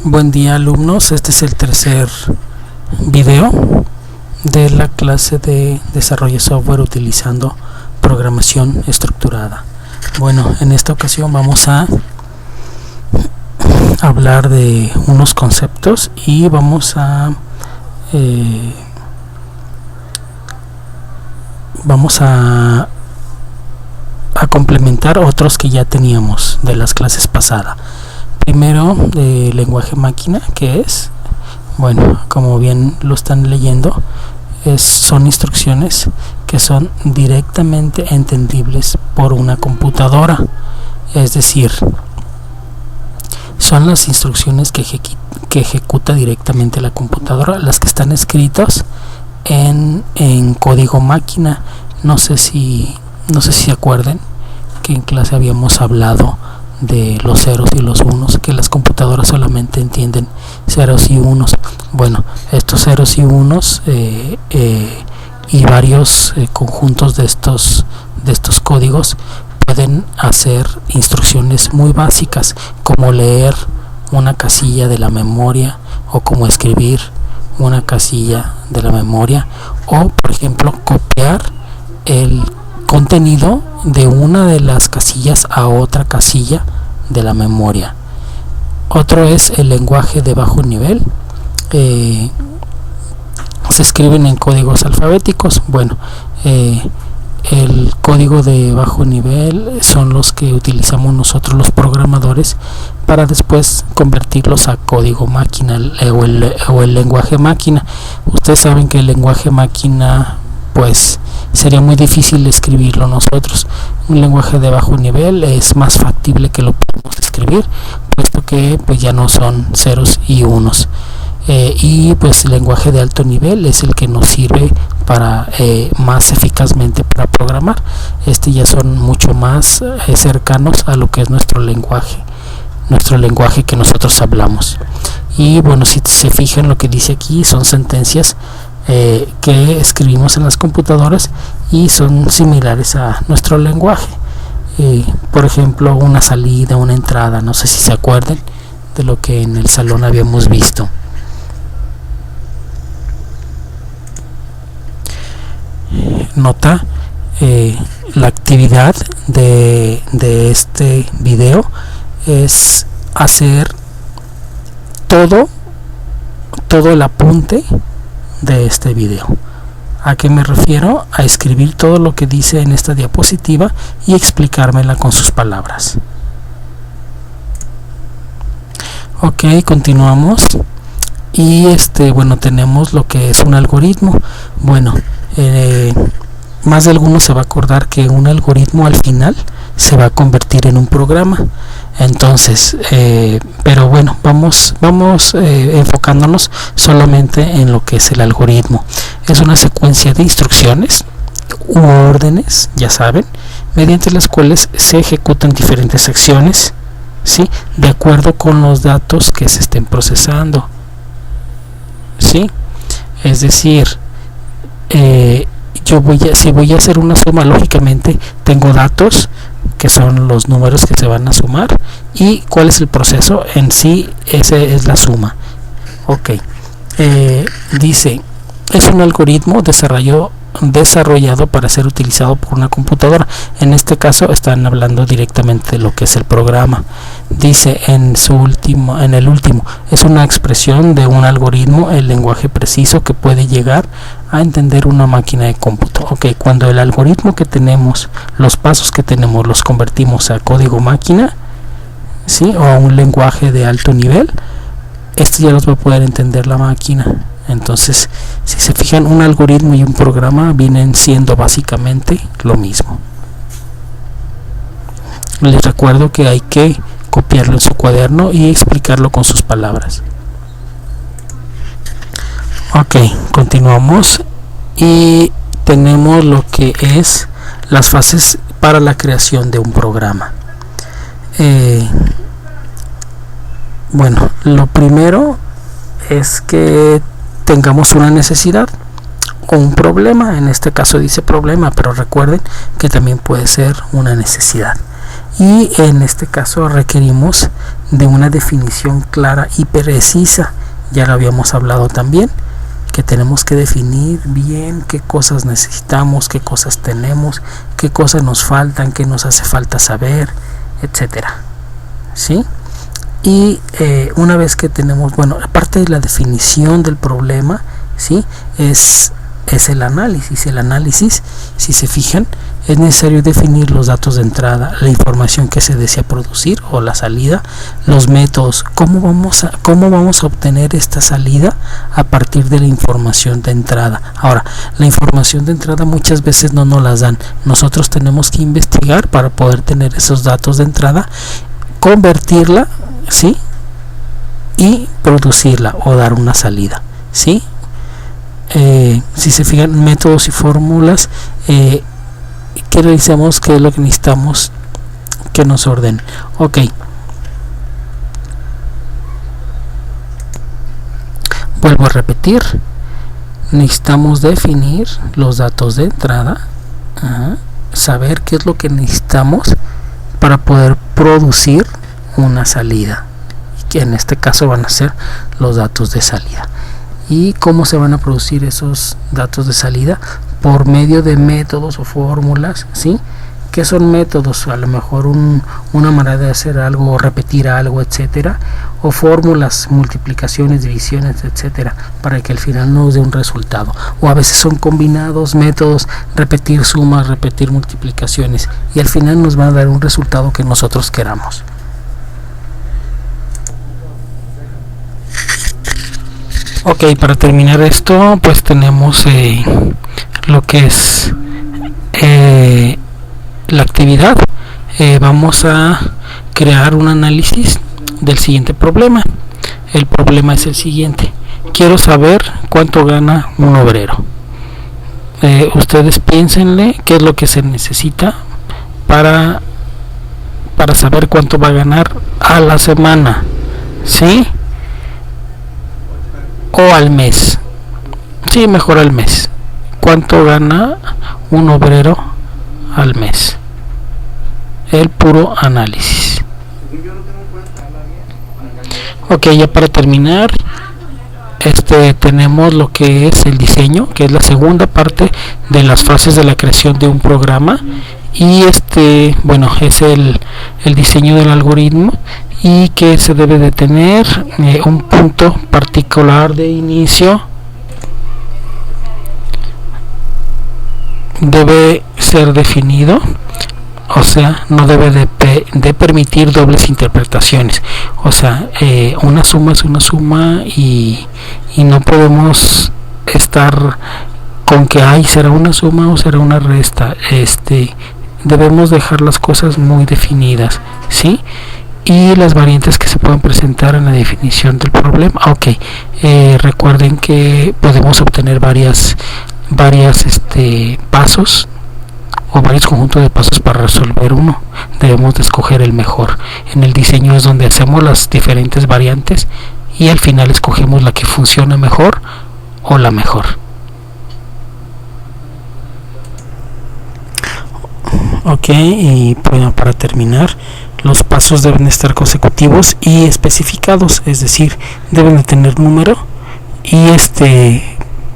Buen día, alumnos. Este es el tercer video de la clase de desarrollo de software utilizando programación estructurada. Bueno, en esta ocasión vamos a hablar de unos conceptos y vamos a complementar otros que ya teníamos de las clases pasadas. Primero, de lenguaje máquina, que es, bueno, como bien lo están leyendo, son instrucciones que son directamente entendibles por una computadora, es decir, son las instrucciones que ejecuta directamente la computadora, las que están escritas en código máquina. No sé si se acuerdan que en clase habíamos hablado de los ceros y los unos, que las computadoras solamente entienden ceros y unos. Bueno, estos ceros y unos y varios conjuntos de estos códigos pueden hacer instrucciones muy básicas, como leer una casilla de la memoria, o como escribir una casilla de la memoria, o por ejemplo copiar el contenido de una de las casillas a otra casilla de la memoria. Otro es el lenguaje de bajo nivel. Se escriben en códigos alfabéticos. Bueno, el código de bajo nivel son los que utilizamos nosotros los programadores para después convertirlos a código máquina o el lenguaje máquina. Ustedes saben que el lenguaje máquina pues sería muy difícil escribirlo nosotros. Un lenguaje de bajo nivel es más factible que lo podamos escribir, puesto que pues ya no son ceros y unos. Y pues el lenguaje de alto nivel es el que nos sirve para más eficazmente para programar. Ya son mucho más cercanos a lo que es nuestro lenguaje que nosotros hablamos. Y bueno, si se fijan, lo que dice aquí son sentencias que escribimos en las computadoras y son similares a nuestro lenguaje. Por ejemplo, una salida, una entrada. No sé si se acuerdan de lo que en el salón habíamos visto. Nota, la actividad de este video es hacer todo el apunte de este video. ¿A qué me refiero? A escribir todo lo que dice en esta diapositiva y explicármela con sus palabras. Ok, continuamos. Y bueno, tenemos lo que es un algoritmo. Bueno, más de alguno se va a acordar que un algoritmo al final se va a convertir en un programa. Entonces, pero bueno, vamos enfocándonos solamente en lo que es el algoritmo. Es una secuencia de instrucciones u órdenes, ya saben, mediante las cuales se ejecutan diferentes acciones, ¿sí?, de acuerdo con los datos que se estén procesando, ¿sí? Es decir, si voy a hacer una suma, lógicamente tengo datos que son los números que se van a sumar y cuál es el proceso en sí. Ese es la suma. Ok, dice, es un algoritmo desarrollado para ser utilizado por una computadora. En este caso están hablando directamente de lo que es el programa. Dice en el último, es una expresión de un algoritmo, el lenguaje preciso que puede llegar a entender una máquina de cómputo. Ok, cuando el algoritmo que tenemos, los pasos que tenemos, los convertimos a código máquina, ¿sí?, o a un lenguaje de alto nivel, ya los va a poder entender la máquina. Entonces, si se fijan, un algoritmo y un programa vienen siendo básicamente lo mismo. Les recuerdo que hay que copiarlo en su cuaderno y explicarlo con sus palabras. Ok, continuamos y tenemos lo que es las fases para la creación de un programa. Bueno, lo primero es que tengamos una necesidad o un problema. En este caso dice problema, pero recuerden que también puede ser una necesidad. Y en este caso requerimos de una definición clara y precisa. Ya lo habíamos hablado también, que tenemos que definir bien qué cosas necesitamos, qué cosas tenemos, qué cosas nos faltan, qué nos hace falta saber, etcétera, ¿sí? Y una vez que tenemos, bueno, aparte de la definición del problema, ¿sí? Es el análisis. El análisis, si se fijan, es necesario definir los datos de entrada, la información que se desea producir o la salida, los métodos, cómo vamos a obtener esta salida a partir de la información de entrada. Ahora, la información de entrada muchas veces no nos las dan. Nosotros tenemos que investigar para poder tener esos datos de entrada, convertirla, ¿sí? Y producirla o dar una salida, ¿sí? Si se fijan, métodos y fórmulas, que revisemos qué es lo que necesitamos que nos ordenen. Ok, vuelvo a repetir, necesitamos definir los datos de entrada, saber qué es lo que necesitamos para poder producir una salida, que en este caso van a ser los datos de salida. ¿Y cómo se van a producir esos datos de salida? Por medio de métodos o fórmulas, ¿sí? ¿Qué son métodos? A lo mejor una manera de hacer algo o repetir algo, etcétera, o fórmulas, multiplicaciones, divisiones, etcétera, para que al final nos dé un resultado. O a veces son combinados métodos, repetir sumas, repetir multiplicaciones, y al final nos va a dar un resultado que nosotros queramos. Ok, para terminar esto, pues tenemos lo que es la actividad. Vamos a crear un análisis del siguiente problema. El problema es el siguiente: quiero saber cuánto gana un obrero. Ustedes piénsenle qué es lo que se necesita para saber cuánto va a ganar a la semana, ¿sí? O al mes. Sí, mejor al mes. ¿Cuánto gana un obrero al mes? El puro análisis. Ok, ya para terminar, tenemos lo que es el diseño, que es la segunda parte de las fases de la creación de un programa. Y bueno, es el diseño del algoritmo, y que se debe de tener un punto particular de inicio. Debe ser definido, o sea, no debe de permitir dobles interpretaciones. O sea, una suma es una suma, y no podemos estar con que será una suma o será una resta. Debemos dejar las cosas muy definidas, ¿sí? Y las variantes que se pueden presentar en la definición del problema. Ok, recuerden que podemos obtener varias pasos o varios conjuntos de pasos para resolver uno. Debemos de escoger el mejor. En el diseño es donde hacemos las diferentes variantes y al final escogemos la que funciona mejor o la mejor. Ok, y bueno, para terminar, los pasos deben estar consecutivos y especificados, es decir, deben de tener número y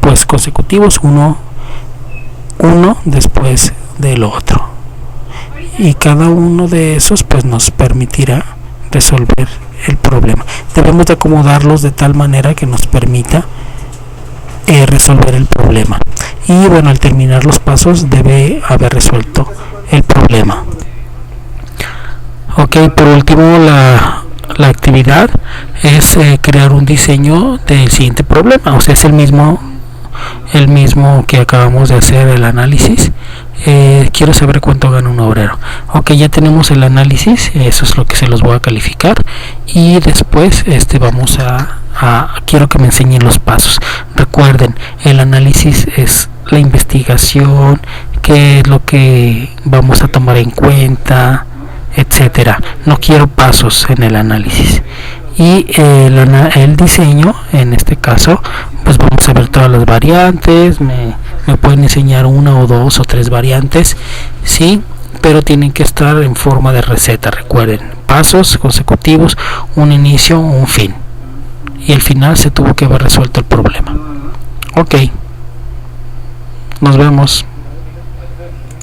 pues consecutivos, uno después del otro, y cada uno de esos pues nos permitirá resolver el problema. Debemos de acomodarlos de tal manera que nos permita resolver el problema, y bueno, al terminar los pasos debe haber resuelto el problema. Ok, por último, la actividad es crear un diseño del siguiente problema. O sea, es el mismo que acabamos de hacer el análisis. Quiero saber cuánto gana un obrero. Ok, ya tenemos el análisis, eso es lo que se los voy a calificar, y después vamos quiero que me enseñen los pasos. Recuerden, el análisis es la investigación, qué es lo que vamos a tomar en cuenta, etcétera. No quiero pasos en el análisis. Y el diseño, en este caso, pues vamos a ver todas las variantes. Me pueden enseñar una o dos o tres variantes, ¿sí? pero tienen que estar en forma de receta. Recuerden, pasos consecutivos, un inicio, un fin, y al final se tuvo que haber resuelto el problema. Ok, nos vemos.